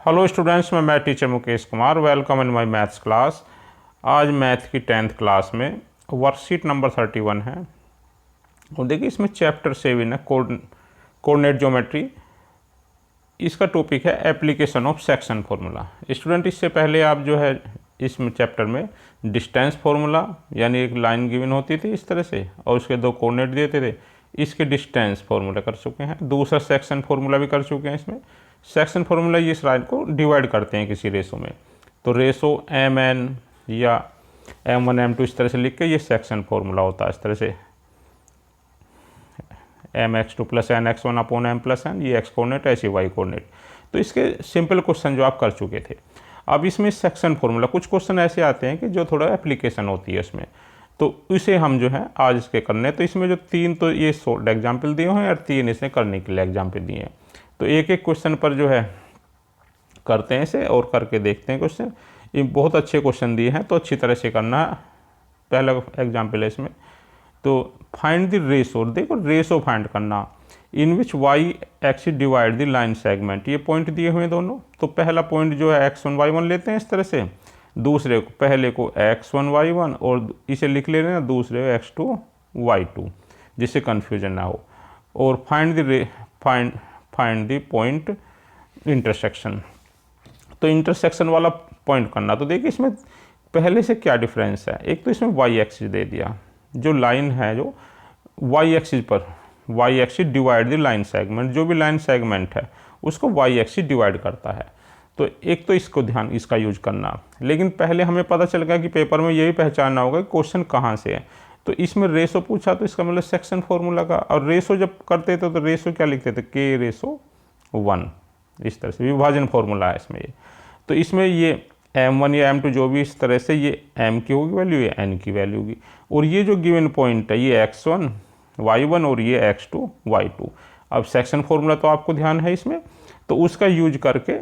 Hello students, मैं teacher Mukesh Kumar. Welcome in my maths class. आज math की 10th क्लास में वर्कशीट नंबर 31 है और देखिए इसमें चैप्टर 7 है कोऑर्डिनेट ज्योमेट्री। इसका टॉपिक है application of section formula. Student, इससे पहले आप जो है इसमें चैप्टर में डिस्टेंस फार्मूला यानी एक लाइन गिवन होती थी इस तरह से और उसके दो कोऑर्डिनेट देते थे, इसके डिस्टेंस फार्मूला कर चुके हैं। दूसरा सेक्शन फार्मूला भी कर चुके हैं। इसमें सेक्शन फार्मूला ये इस लाइन को डिवाइड करते हैं किसी रेशो में, तो रेशो mn या m1 m2 इस तरह से लिख के ये सेक्शन फार्मूला होता है इस तरह से mx2 plus nx1 upon m plus n, ये x कोऑर्डिनेट ऐसे y कोऑर्डिनेट। तो इसके सिंपल क्वेश्चन जो आप कर चुके थे। अब इसमें सेक्शन फार्मूला कुछ क्वेश्चन ऐसे आते हैं कि जो थोड़ा एप्लीकेशन होती है उसमें, तो इसे हम जो है आज इसके करने हैं। तो इसमें जो तीन तो ये शॉर्ट एग्जाम्पल दिए हुए हैं और तीन इसने करने के लिए एग्जाम्पल दिए हैं। तो एक एक क्वेश्चन पर जो है करते हैं इसे और करके देखते हैं क्वेश्चन। ये बहुत अच्छे क्वेश्चन दिए हैं तो अच्छी तरह से करना है। पहला एग्जाम्पल है इसमें, तो फाइंड द रेशो। देखो रेशो फाइंड करना in which Y axis divide the line segment. ये पॉइंट दिए हुए हैं दोनों। तो पहला पॉइंट जो है x1 y1 लेते हैं इस तरह से, दूसरे को पहले को x1 y1 और इसे लिख ले रहे हैं दूसरे को x2 y2 जिससे कन्फ्यूजन ना हो। और फाइंड द पॉइंट इंटरसेक्शन। तो इंटरसेक्शन वाला पॉइंट करना। तो देखिए इसमें पहले से क्या डिफरेंस है। एक तो इसमें वाई एक्सिस दे दिया, जो लाइन है जो वाई एक्सिस पर Y axis divide the line segment, जो भी लाइन सेगमेंट है उसको वाई एक्सिस डिवाइड करता है। तो एक तो इसको ध्यान इसका यूज करना। लेकिन पहले हमें पता चल गया कि पेपर में यही पहचानना होगा कि क्वेश्चन कहाँ से है। तो इसमें रेशो पूछा तो इसका मतलब सेक्शन फार्मूला का। और रेशो जब करते थे तो रेशो क्या लिखते थे, k रेशो 1 इस तरह से विभाजन फार्मूला है इसमें ये। तो इसमें ये m1 या m2 जो भी इस तरह से ये m की होगी वैल्यू, ये n की वैल्यू होगी। और ये जो गिवन पॉइंट है ये x1 y1 और ये x2 y2। अब सेक्शन फार्मूला तो आपको ध्यान है इसमें, तो उसका यूज करके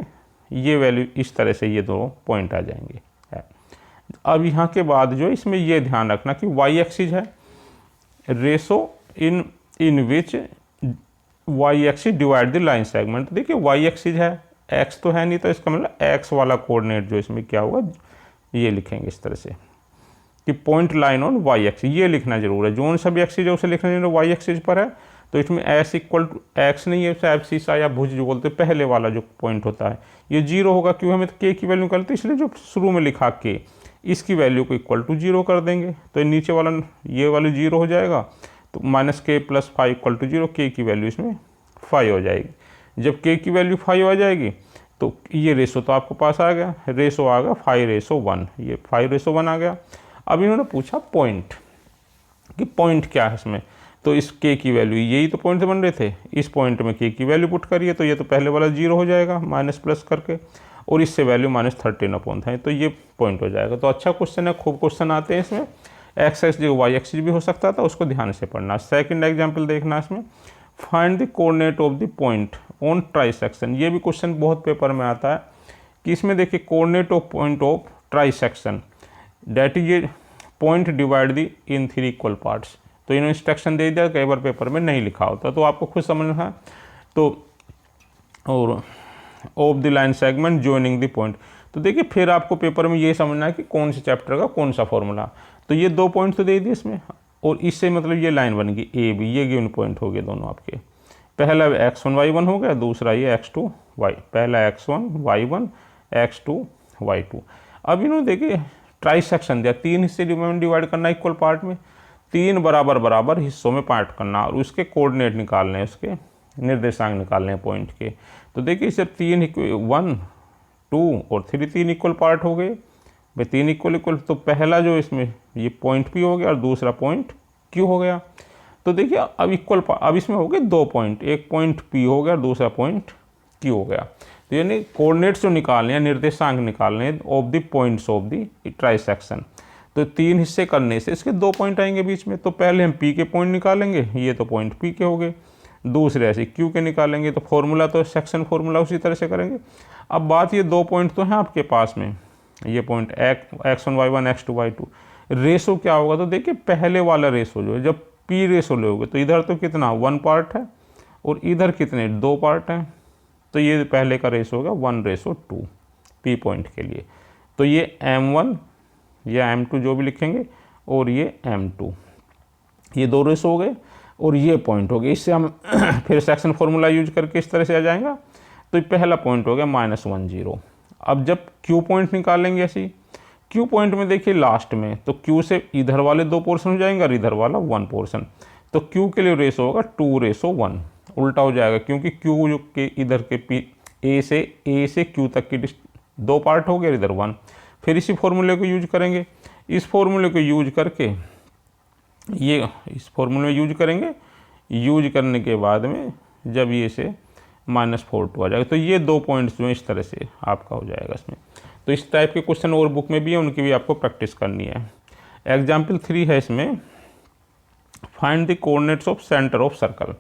ये वैल्यू इस तरह से ये दोनों पॉइंट आ जाएंगे। अब यहाँ के बाद जो इसमें ये ध्यान रखना कि वाई एक्सिस है ratio in which Y axis divide the line segment. देखिए वाई एक्सिस है, एक्स तो है नहीं, तो इसका मतलब एक्स वाला कोऑर्डिनेट जो इसमें क्या होगा ये लिखेंगे इस तरह से कि point line on Y axis. ये लिखना जरूर है, जो सभी एक्सिस है उसे लिखना जरूर वाई एक्सिस पर है। तो इसमें एस इक्वल टू एक्स नहीं है, एब्सिसा या भुज जो बोलते हैं पहले वाला जो पॉइंट होता है ये 0 होगा। क्यों, हमें तो के की वैल्यू निकालते इसलिए जो शुरू में लिखा के इसकी वैल्यू को इक्वल टू 0 कर देंगे। तो नीचे वाला ये वाला 0 हो जाएगा। तो माइनस के प्लस 5 इक्वल टू 0, के की वैल्यू इसमें 5 हो जाएगी। जब के की वैल्यू 5 हो जाएगी तो ये रेशो तो आपको पास आ गया, रेशो आ गया 5:1। ये 5:1 आ गया। अब इन्होंने पूछा पॉइंट कि पॉइंट क्या है इसमें। तो इस के की वैल्यू, यही तो पॉइंट बन रहे थे, इस पॉइंट में के की वैल्यू पुट करिए तो ये तो पहले वाला 0 हो जाएगा माइनस प्लस करके, और इससे वैल्यू -13 था, तो ये पॉइंट हो जाएगा। तो अच्छा क्वेश्चन है, खूब क्वेश्चन आते हैं इसमें। एक्स एक्स जो वाई एक्सिस भी हो सकता था, उसको ध्यान से पढ़ना। सेकंड एग्जांपल देखना इसमें, find the coordinate of the point on trisection. ये भी क्वेश्चन बहुत पेपर में आता है कि इसमें देखिए coordinate of point of trisection that is ये point divide the in 3 equal parts. तो इन्होंने इंस्ट्रक्शन दे दिया, कई बार पेपर में नहीं लिखा होता, तो आपको खुद समझना है। तो और of the line segment joining the point. तो देखिए फिर आपको पेपर में ये समझना है कि कौन से चैप्टर का कौन सा फॉर्मूला। तो ये 2 पॉइंट तो दे दिए इसमें, और इससे मतलब ये लाइन बन गई ए बी, ये गिवन पॉइंट हो गए दोनों आपके। पहला x1 y1 हो गया, दूसरा ये x2 y, पहला x1 y1 x2 y2। अब इन्होंने देखिए ट्राइसेक्शन दिया, 3 हिस्से में डिवाइड करना इक्वल पार्ट में, 3 बराबर बराबर हिस्सों में पार्ट करना और उसके कोऑर्डिनेट निकालने हैं, उसके निर्देशांक निकालने हैं पॉइंट के। तो देखिए इसे 1 2 और 3 इक्वल पार्ट हो गए भाई, 3 इक्वल। तो पहला जो इसमें ये पॉइंट P हो गया और दूसरा पॉइंट Q हो गया। तो देखिए अब इक्वल, अब इसमें हो गए 2 पॉइंट, एक पॉइंट P हो गया और दूसरा पॉइंट Q हो गया। तो यानी कोऑर्डिनेट्स जो निकालने हैं, निर्देशांक निकालने हैं of the points of the trisection. तो 3 हिस्से करने से इसके 2 पॉइंट आएंगे बीच में। तो पहले हम P के पॉइंट निकालेंगे, ये तो पॉइंट P के हो गए, दूसरे ऐसे Q के निकालेंगे। तो फॉर्मूला तो सेक्शन फार्मूला उसी तरह से करेंगे। अब बात ये 2 पॉइंट तो हैं आपके पास में, ये point x1 y1 x2 y2। Ratio क्या होगा, तो देखिए पहले वाला रेशो जो है, जब P रेशो लोगे तो इधर तो कितना 1 पार्ट है और इधर कितने 2 पार्ट हैं। तो ये पहले का रेशो होगा 1:2 पी पॉइंट के लिए। तो ये M1 या M2 जो भी लिखेंगे और ये M2, ये 2 रेशो हो गए और ये पॉइंट हो गए। इससे हम फिर सेक्शन फॉर्मूला यूज करके इस तरह से आ जाएगा। तो ये पहला पॉइंट हो गया -10। अब जब Q पॉइंट निकालेंगे ऐसी, Q पॉइंट में देखिए लास्ट में, तो Q से इधर वाले 2 पोर्शन हो जाएंगे और इधर वाला 1 पोर्शन। तो Q के लिए रेशो होगा 2:1, उल्टा हो जाएगा क्योंकि Q जो के इधर के A से Q तक की 2 पार्ट हो गए, इधर 1। फिर इसी फॉर्मूले को यूज करेंगे। इस फॉर्मूले को यूज करके ये इस फॉर्मूले में यूज करेंगे। यूज करने के बाद में जब ये से -4 आ जाएगा, तो ये 2 पॉइंट्स जो इस तरह से आपका हो जाएगा इसमें। तो इस टाइप के क्वेश्चन और बुक में भी है, उनकी भी आपको प्रैक्टिस करनी है। एग्जाम्पल 3 है इसमें, find the coordinates of centre of circle.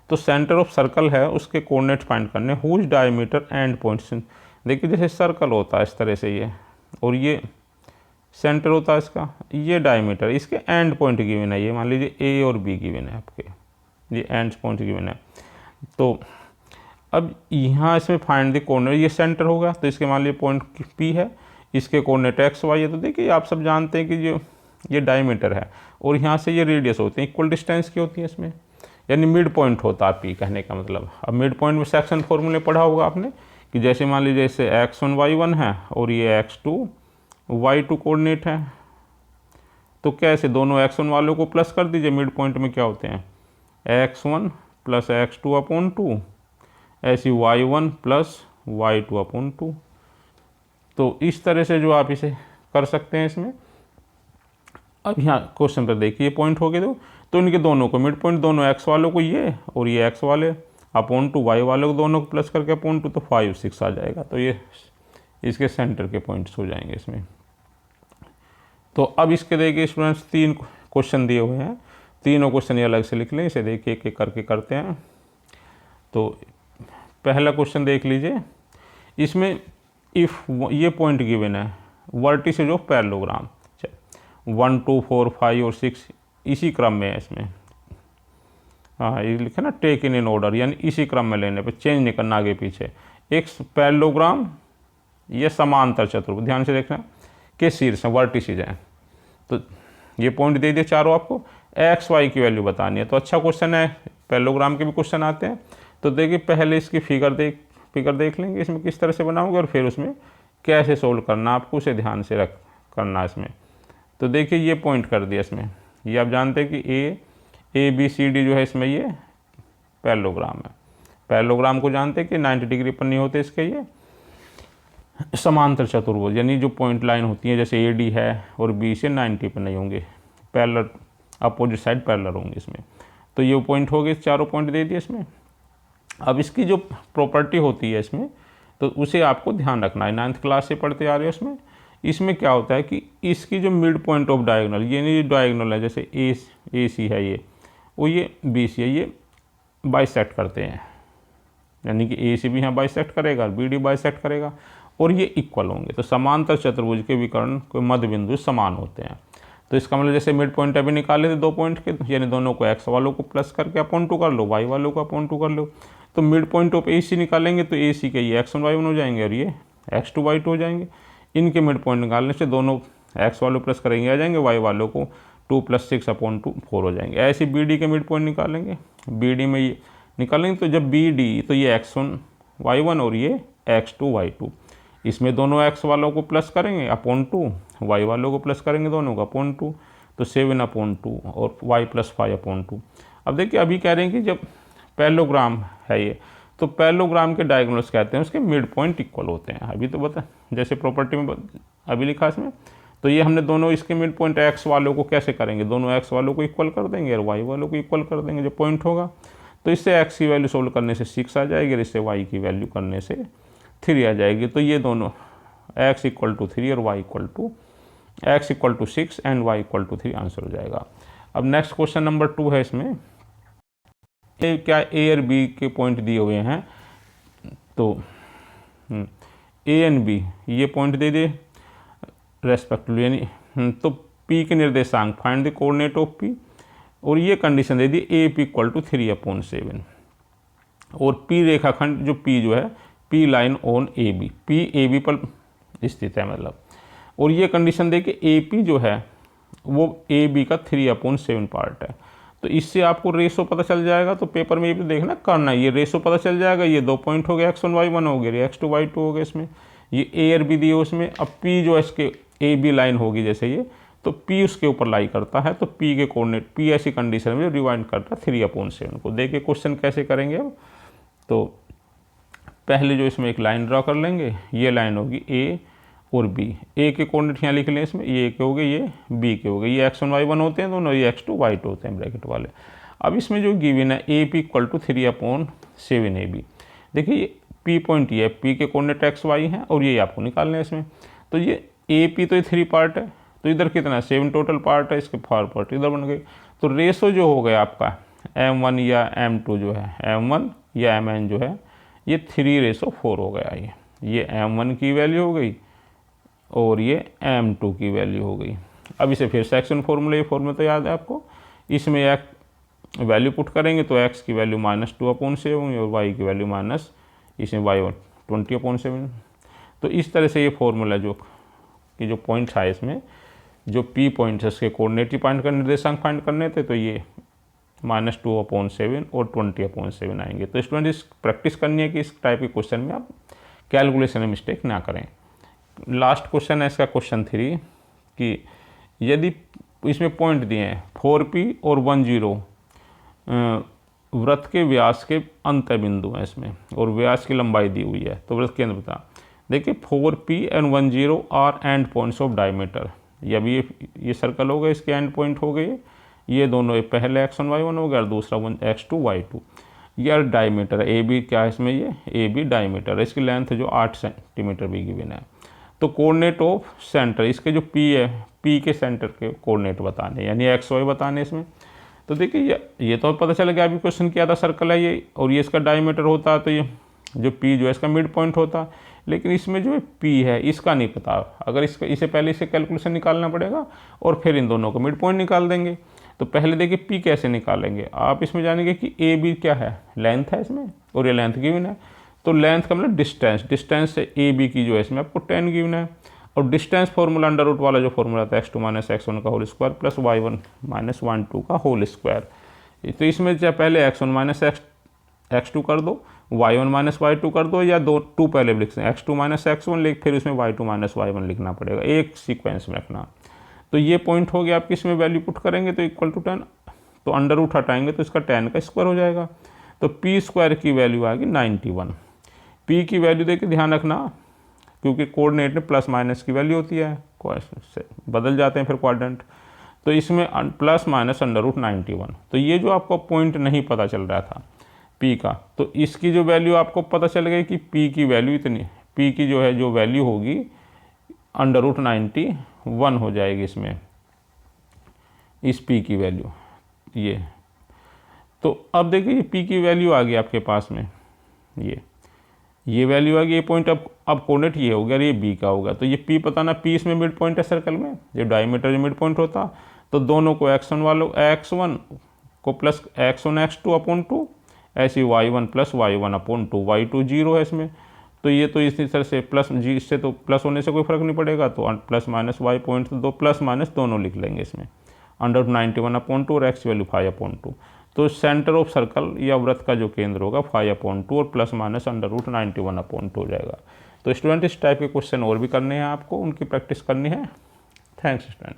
तो सेंटर ऑफ सर्कल है, उसके कोऑर्डिनेट्स फाइंड करने, हुज डायमीटर एंड पॉइंट्स। देखिए जैसे सर्कल होता है इस तरह से ये, और ये सेंटर होता है इसका, ये डायमीटर, इसके एंड पॉइंट गिवन है। ये मान लीजिए ए और बी गिवन है आपके, ये एंड पॉइंट गिवन है। तो अब यहाँ इसमें फाइंड द कोऑर्डिनेट, ये सेंटर होगा तो इसके मान लीजिए पॉइंट पी है, इसके कोऑर्डिनेट एक्स वाई है। तो देखिए आप सब जानते हैं कि जो ये डायमीटर है और यहाँ से ये रेडियस होते हैं, इक्वल डिस्टेंस की होती है इसमें, यानी मिड पॉइंट होता है पी, कहने का मतलब। अब मिड पॉइंट में सेक्शन फॉर्मूले पढ़ा होगा आपने कि जैसे मान लीजिए इसे x1 y1 है और ये x2 y2 कोऑर्डिनेट है, तो कैसे दोनों x1 वालों को प्लस कर दीजिए। मिड पॉइंट में क्या होते हैं, x1 + x2/2, ऐसी y1 + y2/2। तो इस तरह से जो आप इसे कर सकते हैं इसमें। अब यहाँ क्वेश्चन पर देखिए पॉइंट हो गए तो इनके दोनों को मिड पॉइंट, दोनों x वालों को ये और ये x वाले /2, y वालों को दोनों को प्लस करके /2, तो 5 6 आ जाएगा। तो ये इसके सेंटर के पॉइंट्स हो जाएंगे इसमें। तो अब इसके देखिए स्टूडेंट्स 3 क्वेश्चन दिए हुए हैं, तीनों क्वेश्चन ये अलग से लिख लें, इसे देखिए एक एक करके करते हैं। तो पहला क्वेश्चन देख लीजिए, इसमें इफ़ ये पॉइंट गिवन है, वर्टिसेज ऑफ पैरेललोग्राम 1 2 4 5 और 6 इसी क्रम में है इसमें। हाँ ये लिखे ना, टेक इन ऑर्डर, यानी इसी क्रम में लेने पे, चेंज नहीं करना आगे पीछे। एक पैरेललोग्राम, ये समांतर चतुर्भुज, ध्यान से देखना, के शीर्ष हैं, वर्टिसेज हैं। तो ये पॉइंट दे दिए चारों आपको, एक्स वाई की वैल्यू बतानी है। तो अच्छा क्वेश्चन है, पैरेललोग्राम के भी क्वेश्चन आते हैं। तो देखिए पहले इसकी फिगर देख लेंगे इसमें किस तरह से बनाओगे, और फिर उसमें कैसे सोल्व करना आपको, उसे ध्यान से करना इसमें। तो देखिए ये पॉइंट कर दिया इसमें, ये आप जानते हैं कि ए बी सी डी जो है इसमें ये पैरेललोग्राम है। पैरेललोग्राम को जानते हैं कि 90 डिग्री पर नहीं होते इसके, ये समांतर चतुर्भुज, यानी जो पॉइंट लाइन होती है जैसे ए डी है और बी से 90 पर नहीं होंगे, पैरेलल अपोजिट साइड पैरेलल होंगे इसमें। तो ये पॉइंट हो गए, चारों पॉइंट दे दिए इसमें। अब इसकी जो प्रॉपर्टी होती है इसमें, तो उसे आपको ध्यान रखना है, 9th क्लास से पढ़ते आ रहे हो उसमें। इसमें क्या होता है कि इसकी जो मिड पॉइंट ऑफ डायगोनल, ये नहीं डायगोनल है, जैसे ए सी है ये, वो ये बी सी है, ये बाइसेक्ट करते हैं, यानी कि ए सी भी यहाँ बाइसेक्ट करेगा, बी डी बाइसेक्ट करेगा, और ये इक्वल होंगे। तो समांतर चतुर्भुज के विकर्ण के मध्य बिंदु समान होते हैं। तो इसका मतलब जैसे मिड पॉइंट अभी निकाले थे 2 पॉइंट के, यानी दोनों को एक्स वालों को प्लस करके /2 कर लो, वाई वालों को /2 कर लो। तो मिड पॉइंट ऑफ ए सी निकालेंगे तो ए सी के ये x1 y1 हो जाएंगे और ये x2 y2 हो जाएंगे। इनके मिड पॉइंट निकालने से दोनों x वालों प्लस करेंगे आ जाएंगे, y वालों को 2 + 6/2 4 हो जाएंगे। ऐसे बी डी के मिड पॉइंट निकालेंगे, बी डी में ये निकालेंगे, तो जब बी डी तो ये x1 y1 और ये x2 y2, इसमें दोनों x वालों को प्लस करेंगे /2, y वालों को प्लस करेंगे दोनों को /2, तो 7/2 और y + 5/2। अब देखिए अभी कह रहे हैं कि जब पैरेललोग्राम है ये, तो पैरेललोग्राम के डायगोनल्स कहते हैं उसके मिड पॉइंट इक्वल होते हैं। अभी तो बता जैसे प्रॉपर्टी में अभी लिखा इसमें, तो ये हमने दोनों इसके मिड पॉइंट एक्स वालों को कैसे करेंगे, दोनों एक्स वालों को इक्वल कर देंगे और वाई वालों को इक्वल कर देंगे जो पॉइंट होगा। तो इससे एक्स की वैल्यू सोल्व करने से 6 आ जाएगी और इससे वाई की वैल्यू करने से 3 आ जाएगी। तो ये दोनों x = 3 और x = 6 एंड y = 3 आंसर हो जाएगा। अब नेक्स्ट क्वेश्चन नंबर 2 है इसमें, क्या ए और बी के पॉइंट दिए हुए हैं, तो ए एंड बी ये पॉइंट दे दिए रेस्पेक्टिवली, यानी तो पी के निर्देशांक find the coordinate of P, और ये condition they the A P = 3/7। और पी रेखाखंड जो पी जो है P line on A B, P A B पर स्थित है मतलब। और ये कंडीशन देखिए ए पी जो है वो ए बी का 3/7 पार्ट है। तो इससे आपको रेशो पता चल जाएगा। तो पेपर में ये भी देखना करना, ये रेशो पता चल जाएगा। ये 2 पॉइंट हो गया, x1 y1 हो गया, x2 y2 हो गया इसमें, ये ए और बी दिए उसमें। अब पी जो है इसके ए बी लाइन होगी जैसे ये, तो पी उसके ऊपर लाई करता है, तो पी के कोऑर्डिनेट, पी ऐसी कंडीशन में रिवाइंड करता है 3/7 को। देखिए क्वेश्चन कैसे करेंगे अब। तो पहले जो इसमें एक लाइन ड्रॉ कर लेंगे, ये लाइन होगी ए और बी। ए के कोऑर्डिनेट यहाँ लिख लें इसमें, ये ए के हो गए, ये बी के हो गए, ये x1 y1 होते हैं दोनों, ये x2 y2 होते हैं ब्रैकेट वाले। अब इसमें जो गिवन है A P equal to 3/7 A B. देखिए पी पॉइंट ये है, पी के कोऑर्डिनेट एक्स वाई हैं और ये आपको निकालना है इसमें। तो ये ए पी तो ये 3 पार्ट है, तो इधर कितना 7 टोटल पार्ट है, इसके 4 पार्ट इधर बन गए। तो रेशो जो हो गया आपका m1 या m2 जो है, m1 या mn जो है ये 3/4 हो गया। ये m1 की वैल्यू हो गई और ये m2 की वैल्यू हो गई। अब इसे फिर सेक्शन फॉर्मूला तो याद है आपको, इसमें एक वैल्यू पुट करेंगे तो x की वैल्यू -2/7 होगी और y की वैल्यू माइनस इसमें y 20/7। तो इस तरह से ये फॉर्मूला जो कि जो पॉइंट्स है इसमें, जो p पॉइंट्स है इसके कोऑर्डिनेट फाइंड करने, निर्देशांक फाइंड करने थे, तो ये -2/7 और 20/7 आएंगे। तो स्टूडेंट इस प्रैक्टिस करनी है कि इस टाइप के क्वेश्चन में आप कैलकुलेशन में मिस्टेक ना करें। लास्ट क्वेश्चन है इसका क्वेश्चन 3 कि यदि इसमें पॉइंट दिए हैं 4p और 10 वृत्त के व्यास के अंत बिंदु हैं इसमें और व्यास की लंबाई दी हुई है, तो वृत्त केंद्र बता। देखिए 4p and 10 R end points of diameter. अभी ये सर्कल हो गए, इसके एंड पॉइंट हो गए ये दोनों, ये पहले x1 y1 हो गया और दूसरा x2 y2। ये डायमीटर है, ए बी क्या है इसमें, ये ए बी डायमीटर है। इसकी लेंथ जो 8 सेंटीमीटर भी गिवन है। तो कोऑर्डिनेट ऑफ सेंटर, इसके जो पी है, पी के सेंटर के कोऑर्डिनेट बताने, यानी एक्स वाई बताने इसमें। तो देखिए ये तो पता चल गया, अभी क्वेश्चन किया था सर्कल है ये और ये इसका डायमीटर होता है, तो ये जो पी जो है इसका मिड पॉइंट होता। लेकिन इसमें जो पी है इसका नहीं पता, अगर इसका इसे पहले इसे कैलकुलेशन निकालना पड़ेगा और फिर इन दोनों को मिड पॉइंट निकाल देंगे। तो पहले देखिए पी कैसे निकालेंगे, आप इसमें जानेंगे कि ए बी क्या है, लेंथ है इसमें और ये लेंथ गिवन है। तो लेंथ का मतलब डिस्टेंस से ए बी की जो है इसमें आपको 10 गिवन है। और डिस्टेंस फॉर्मूला अंडर रूट वाला जो फॉर्मूला था x2 - x1 का होल स्क्वायर प्लस y1 - 1 2 का होल स्क्वायर। तो इसमें चाहे पहले x1 - x2 कर दो, y1 - y2 कर दो, या 2 पहले लिख सकते हैं, x2 - x1 लिख, फिर उसमें y2 - y1 लिखना पड़ेगा, एक सीक्वेंस में रखना। तो ये पॉइंट हो गया आपकी, इसमें वैल्यू पुट करेंगे तो इक्वल टू 10, तो अंडर रूट हटाएंगे तो इसका 10 का स्क्वायर हो जाएगा। तो पी स्क्वायर की वैल्यू आएगी 91। पी की वैल्यू देखिए ध्यान रखना, क्योंकि कोऑर्डिनेट में प्लस माइनस की वैल्यू होती है, बदल जाते हैं फिर क्वाड्रेंट। तो इसमें प्लस माइनस अंडर रूट 91। तो ये जो आपको पॉइंट नहीं पता चल रहा था पी का, तो इसकी जो वैल्यू आपको पता चल गई कि पी की वैल्यू इतनी, पी की जो है जो वैल्यू होगी अंडर रूट 91 हो जाएगी इसमें, इस पी की वैल्यू ये। तो अब देखिए पी की वैल्यू आ गई आपके पास में, ये वैल्यू आ गई, ये पॉइंट अब कोऑर्डिनेट ये हो गया और ये बी का होगा। तो ये पी पता ना, पी इसमें मिड पॉइंट है सर्कल में, ये डायमीटर जो मिड पॉइंट होता। तो दोनों को x1 वालों x1 को प्लस x1 x2/2, ऐसी y1 + y1/2, y2 0 है इसमें। तो ये तो इसी तरह से प्लस जी, इससे तो प्लस होने से कोई फर्क नहीं पड़ेगा, तो प्लस माइनस वाई पॉइंट, तो दो प्लस माइनस दोनों लिख लेंगे इसमें, अंडर 91/2 और x वैल्यू 5/2। तो सेंटर ऑफ सर्कल या वृत्त का जो केंद्र होगा 5/2 और प्लस माइनस अंडर रूट 91/2 हो जाएगा। तो स्टूडेंट इस टाइप के क्वेश्चन और भी करने हैं आपको, उनकी प्रैक्टिस करनी है। Thanks student.